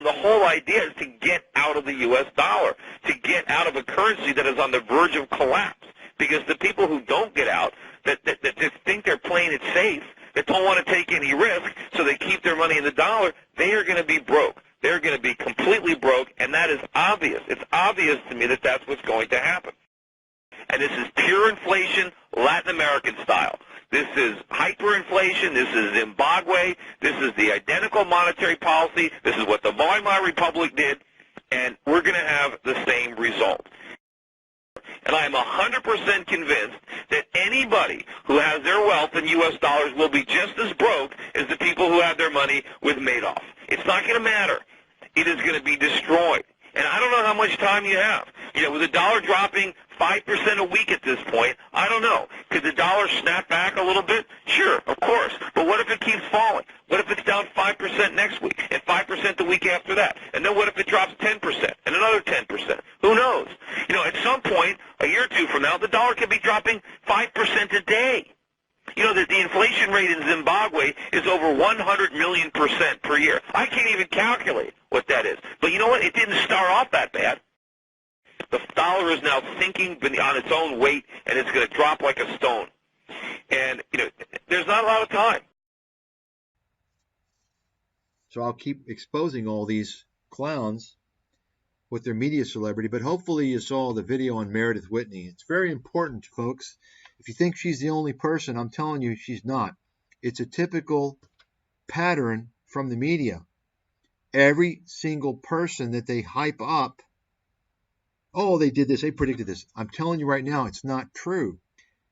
The whole idea is to get out of the U.S. dollar, to get out of a currency that is on the verge of collapse. Because the people who don't get out, that just think they're playing it safe, that don't want to take any risk, so they keep their money in the dollar, they are going to be broke. They're going to be completely broke, and that is obvious. It's obvious to me that that's what's going to happen. And this is pure inflation, Latin American style. This is hyperinflation. This is Zimbabwe. This is the identical monetary policy. This is what the Weimar Republic did, and we're going to have the same result. And I am 100% convinced that anybody who has their wealth in U.S. dollars will be just as broke as the people who have their money with Madoff. It's not going to matter. It is going to be destroyed. And I don't know how much time you have. You know, with the dollar dropping 5% a week at this point, I don't know. Could the dollar snap back a little bit? Sure, of course. But what if it keeps falling? What if it's down 5% next week and 5% the week after that? And then what if it drops 10% and another 10%? Who knows? You know, at some point, a year or two from now, the dollar could be dropping 5% a day. You know that the inflation rate in Zimbabwe is over 100 million% per year. I can't even calculate what that is. But you know what? It didn't start off that bad. The dollar is now sinking on its own weight, and it's going to drop like a stone. And, you know, there's not a lot of time. So I'll keep exposing all these clowns with their media celebrity, but hopefully you saw the video on Meredith Whitney. It's very important, folks. If you think she's the only person, I'm telling you she's not. It's a typical pattern from the media. Every single person that they hype up, oh, they did this, they predicted this. I'm telling you right now, it's not true.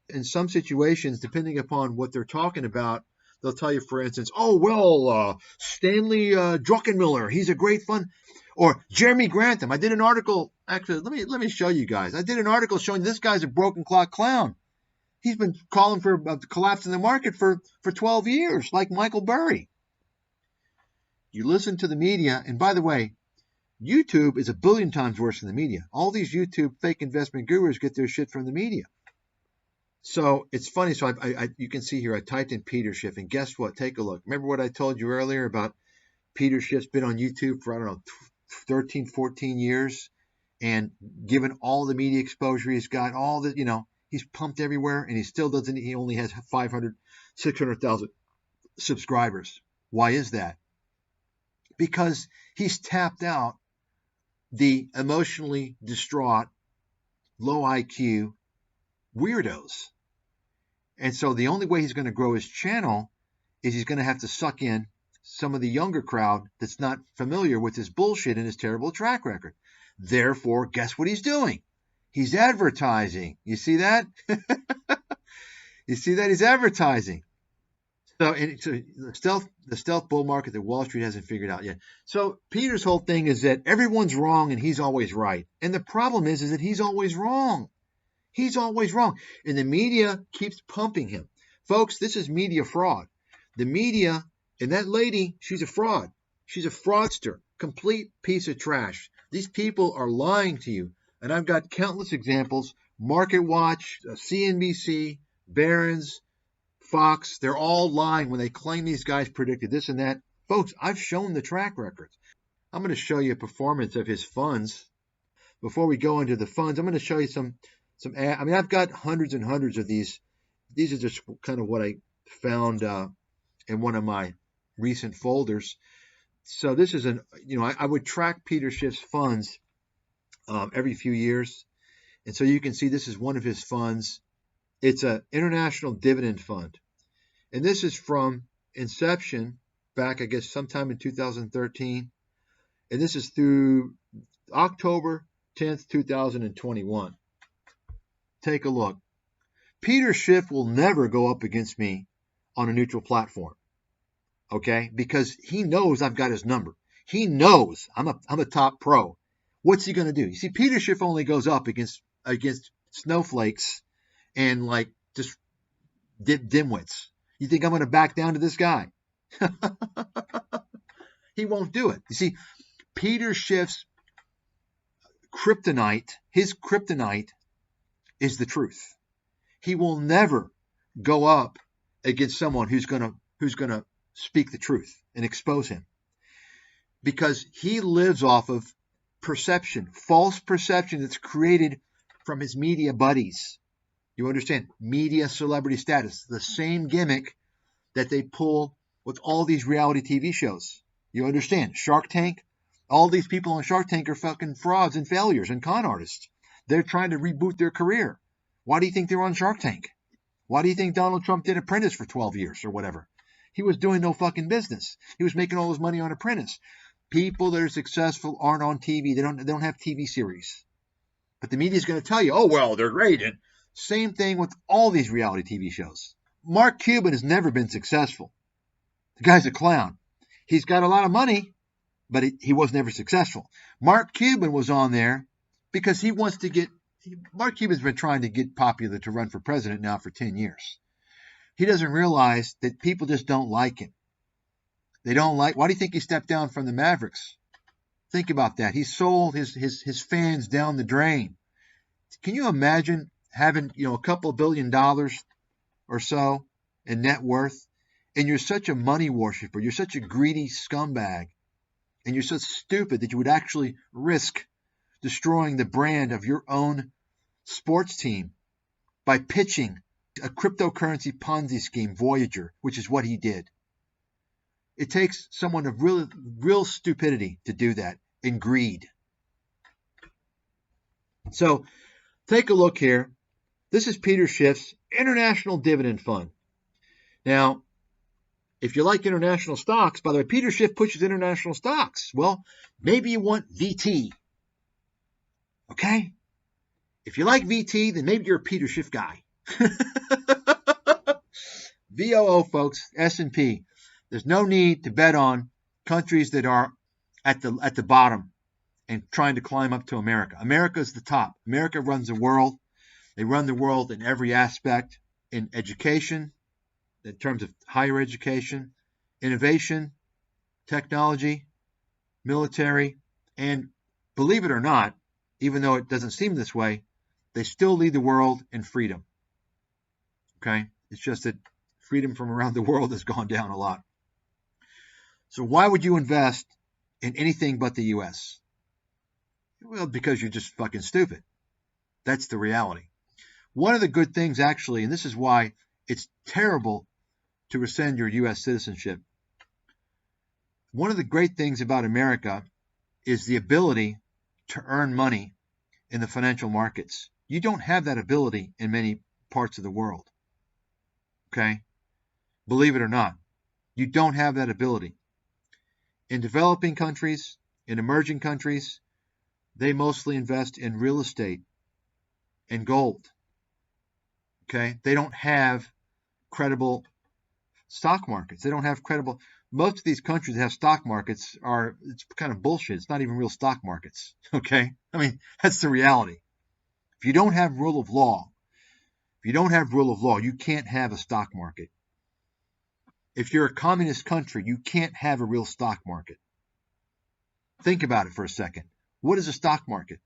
In some situations, depending upon what they're talking about, they'll tell you, for instance, oh, well, Stanley Druckenmiller, he's a great fun. Or Jeremy Grantham. I did an article, actually, let me show you guys. I did an article showing this guy's a broken clock clown. He's been calling for a collapse in the market for 12 years, like Michael Burry. You listen to the media, and by the way, YouTube is a billion times worse than the media. All these YouTube fake investment gurus get their shit from the media. So it's funny. So you can see here, I typed in Peter Schiff, and guess what? Take a look. Remember what I told you earlier about Peter Schiff's been on YouTube for, I don't know, 13, 14 years, and given all the media exposure he's got, all the, you know, he's pumped everywhere, and he still doesn't, he only has 500, 600,000 subscribers. Why is that? Because he's tapped out the emotionally distraught, low IQ weirdos. And so the only way he's going to grow his channel is he's going to have to suck in some of the younger crowd that's not familiar with his bullshit and his terrible track record. Therefore, guess what he's doing? He's advertising. You see that? You see that? He's advertising. So the stealth bull market that Wall Street hasn't figured out yet. So Peter's whole thing is that everyone's wrong and he's always right. And the problem is that he's always wrong. He's always wrong. And the media keeps pumping him. Folks, this is media fraud. The media, and that lady, she's a fraud. She's a fraudster. Complete piece of trash. These people are lying to you. And I've got countless examples. Market Watch, CNBC, Barron's, Fox, they're all lying when they claim these guys predicted this and that. Folks, I've shown the track records. I'm going to show you a performance of his funds. Before we go into the funds, I'm going to show you some I mean, I've got hundreds and hundreds of these. These are just kind of what I found in one of my recent folders. So this is I would track Peter Schiff's funds every few years. And so you can see this is one of his funds. It's an international dividend fund. And this is from inception back, I guess, sometime in 2013. And this is through October 10th, 2021. Take a look. Peter Schiff will never go up against me on a neutral platform. Okay? Because he knows I've got his number. He knows I'm a top pro. What's he going to do? You see, Peter Schiff only goes up against snowflakes and like just dimwits. You think I'm going to back down to this guy? He won't do it. You see, Peter Schiff's kryptonite, his kryptonite is the truth. He will never go up against someone who's going to speak the truth and expose him. because he lives off of perception, false perception that's created from his media buddies. You understand? Media celebrity status, the same gimmick that they pull with all these reality TV shows. You understand? Shark Tank, all these people on Shark Tank are fucking frauds and failures and con artists. They're trying to reboot their career. Why do you think they're on Shark Tank? Why do you think Donald Trump did Apprentice for 12 years or whatever? He was doing no fucking business. He was making all his money on Apprentice. People that are successful aren't on TV. They don't have TV series. But the media is going to tell you, oh, well, they're great. And same thing with all these reality TV shows. Mark Cuban has never been successful. The guy's a clown. He's got a lot of money, but he was never successful. Mark Cuban was on there because he wants to get... Mark Cuban's been trying to get popular to run for president now for 10 years. He doesn't realize that people just don't like him. They don't like... Why do you think he stepped down from the Mavericks? Think about that. He sold his fans down the drain. Can you imagine having, a couple $1 billion or so in net worth, and you're such a money worshiper, you're such a greedy scumbag, and you're so stupid that you would actually risk destroying the brand of your own sports team by pitching a cryptocurrency Ponzi scheme, Voyager, which is what he did. It takes someone of real stupidity to do that, and greed. So take a look here. This is Peter Schiff's International Dividend Fund. Now, if you like international stocks, by the way, Peter Schiff pushes international stocks. Well, maybe you want VT. Okay? If you like VT, then maybe you're a Peter Schiff guy. VOO, folks, S&P. There's no need to bet on countries that are at the bottom and trying to climb up to America. America's the top. America runs the world. They run the world in every aspect, in education, in terms of higher education, innovation, technology, military, and believe it or not, even though it doesn't seem this way, they still lead the world in freedom. Okay? It's just that freedom from around the world has gone down a lot. So why would you invest in anything but the U.S.? Well, because you're just fucking stupid. That's the reality. One of the good things, actually, and this is why it's terrible to rescind your U.S. citizenship. One of the great things about America is the ability to earn money in the financial markets. You don't have that ability in many parts of the world. Okay? Believe it or not, you don't have that ability. In developing countries, in emerging countries, they mostly invest in real estate and gold. Okay? They don't have credible stock markets. They don't have credible... Most of these countries that have stock markets it's kind of bullshit. It's not even real stock markets. Okay? I mean, that's the reality. If you don't have rule of law, you can't have a stock market. If you're a communist country, you can't have a real stock market. Think about it for a second. What is a stock market?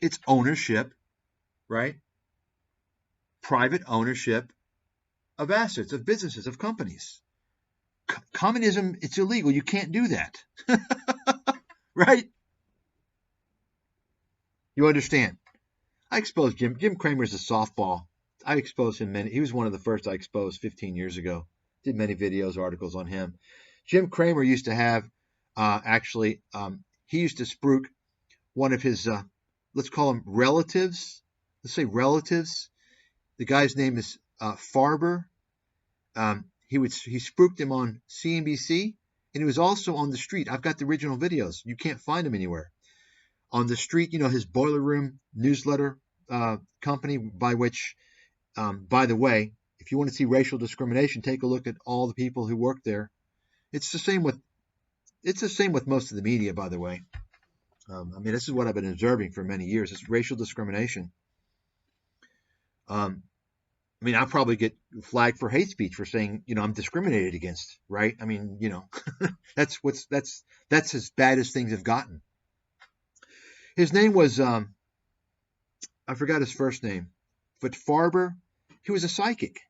It's ownership, right? Private ownership of assets, of businesses, of companies. Communism, it's illegal. You can't do that. Right? You understand? I exposed Jim. Jim Cramer's a softball. I exposed him he was one of the first I exposed 15 years ago. Did many videos, articles on him. Jim Cramer used to have, he used to spruik one of his, let's call them relatives. Let's say relatives. The guy's name is Farber. He spruiked him on CNBC, and he was also on the street. I've got the original videos. You can't find them anywhere. On the street, his Boiler Room newsletter company, by which, by the way, if you want to see racial discrimination, take a look at all the people who work there. It's the same with most of the media, by the way. This is what I've been observing for many years. It's racial discrimination. I'll probably get flagged for hate speech for saying, I'm discriminated against, right? That's as bad as things have gotten. His name was, I forgot his first name, but Farber. He was a psychic.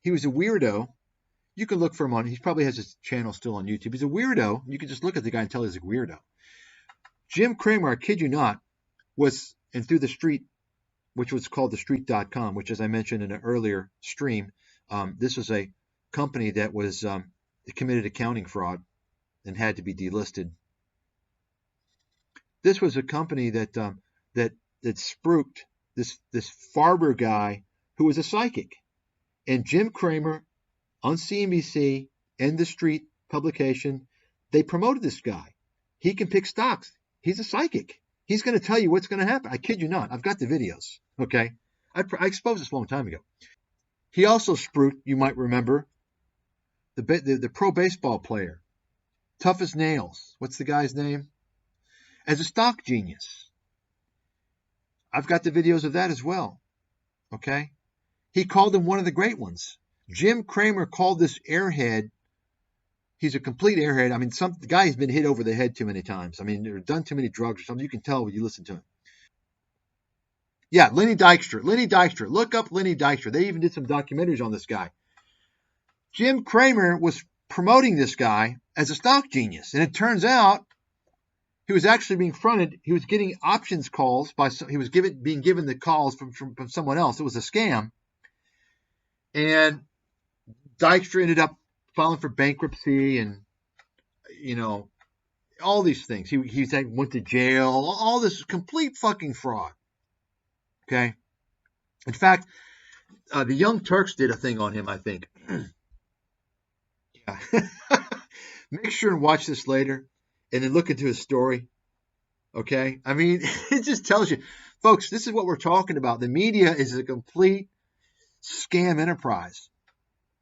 He was a weirdo. You can look for him on, he probably has his channel still on YouTube. He's a weirdo. You can just look at the guy and tell he's a weirdo. Jim Cramer, I kid you not, was, and Through the Street, which was called thestreet.com, which, as I mentioned in an earlier stream, this was a company that was committed accounting fraud and had to be delisted. This was a company that spruiked this Farber guy who was a psychic. And Jim Cramer on CNBC and The Street publication, they promoted this guy. He can pick stocks. He's a psychic. He's going to tell you what's going to happen. I kid you not. I've got the videos. Okay. I exposed this a long time ago. He also spruiked, you might remember, the pro baseball player, Tough as Nails. What's the guy's name? As a stock genius. I've got the videos of that as well. Okay. He called him one of the great ones. Jim Cramer called this airhead. He's a complete airhead. I mean, the guy has been hit over the head too many times. I mean, or done too many drugs or something. You can tell when you listen to him. Yeah, Lenny Dykstra. Lenny Dykstra. Look up Lenny Dykstra. They even did some documentaries on this guy. Jim Cramer was promoting this guy as a stock genius. And it turns out he was actually being fronted. He was getting options calls he was being given the calls from someone else. It was a scam. And Dykstra ended up filing for bankruptcy and, all these things. He went to jail. All this complete fucking fraud. Okay. In fact, the Young Turks did a thing on him, I think. Yeah. Make sure and watch this later and then look into his story. Okay. I mean, it just tells you, folks, this is what we're talking about. The media is a complete scam enterprise.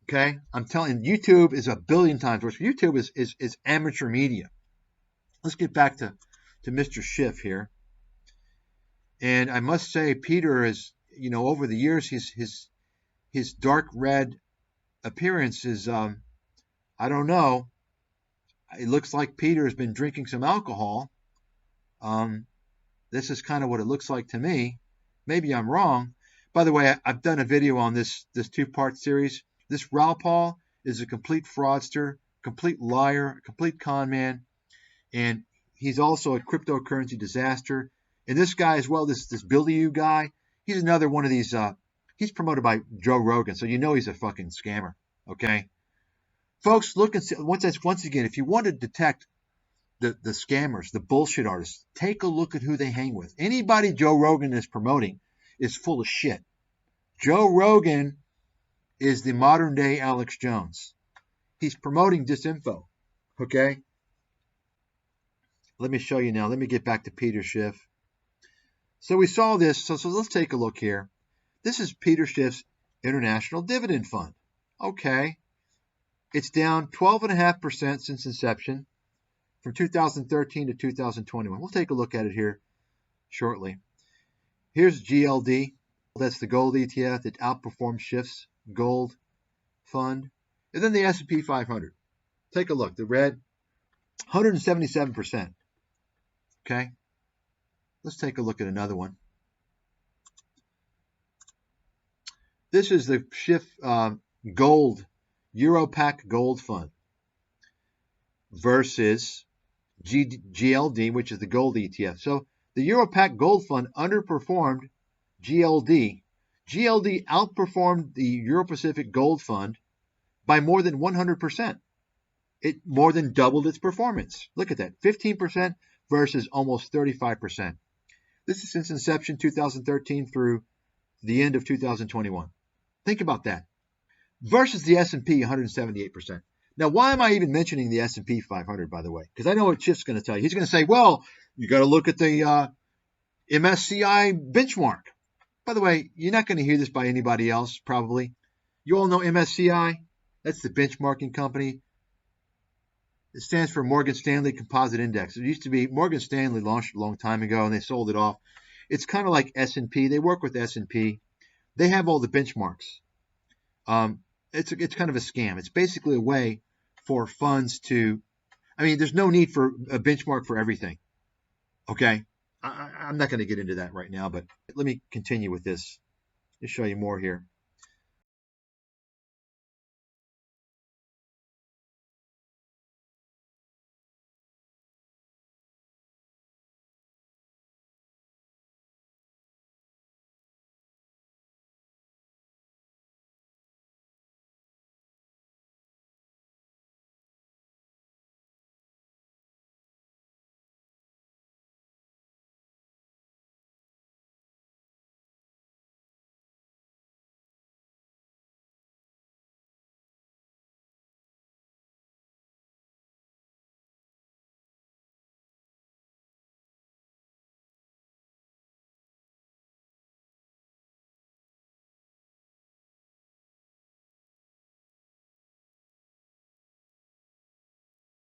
Okay. I'm telling you, YouTube is a billion times worse. YouTube is amateur media. Let's get back to Mr. Schiff here. And I must say, Peter is, over the years, his dark red appearance is, I don't know. It looks like Peter has been drinking some alcohol. This is kind of what it looks like to me. Maybe I'm wrong. By the way, I've done a video on this two-part series. This Raoul Paul is a complete fraudster, complete liar, complete con man, and he's also a cryptocurrency disaster. And this guy as well, this Billy U guy, he's another one of these. He's promoted by Joe Rogan, so he's a fucking scammer. Okay, folks, look and see, once again, if you want to detect the scammers, the bullshit artists, take a look at who they hang with. Anybody Joe Rogan is promoting is full of shit. Joe Rogan is the modern day Alex Jones. He's promoting disinfo. Okay, let me show you now. Let me get back to Peter Schiff. So we saw this. So let's take a look here. This is Peter Schiff's International Dividend Fund. Okay. It's down 12.5% since inception from 2013 to 2021. We'll take a look at it here shortly. Here's GLD. That's the gold ETF that outperforms Schiff's gold fund. And then the S&P 500. Take a look. The red, 177%. Okay. Let's take a look at another one. This is the Schiff Gold, Europac Gold Fund versus GLD, which is the gold ETF. So the Europac Gold Fund underperformed GLD. GLD outperformed the Euro-Pacific Gold Fund by more than 100%. It more than doubled its performance. Look at that, 15% versus almost 35%. This is since inception 2013 through the end of 2021. Think about that. Versus the S&P 178%. Now, why am I even mentioning the S&P 500, by the way? Because I know what Schiff's going to tell you. He's going to say, well, you got to look at the MSCI benchmark. By the way, you're not going to hear this by anybody else, probably. You all know MSCI? That's the benchmarking company. It stands for Morgan Stanley Composite Index. It used to be Morgan Stanley launched a long time ago, and they sold it off. It's kind of like S&P. They work with S&P. They have all the benchmarks. It's kind of a scam. It's basically a way for funds to, there's no need for a benchmark for everything. Okay? I'm not going to get into that right now, but let me continue with this. Let me show you more here.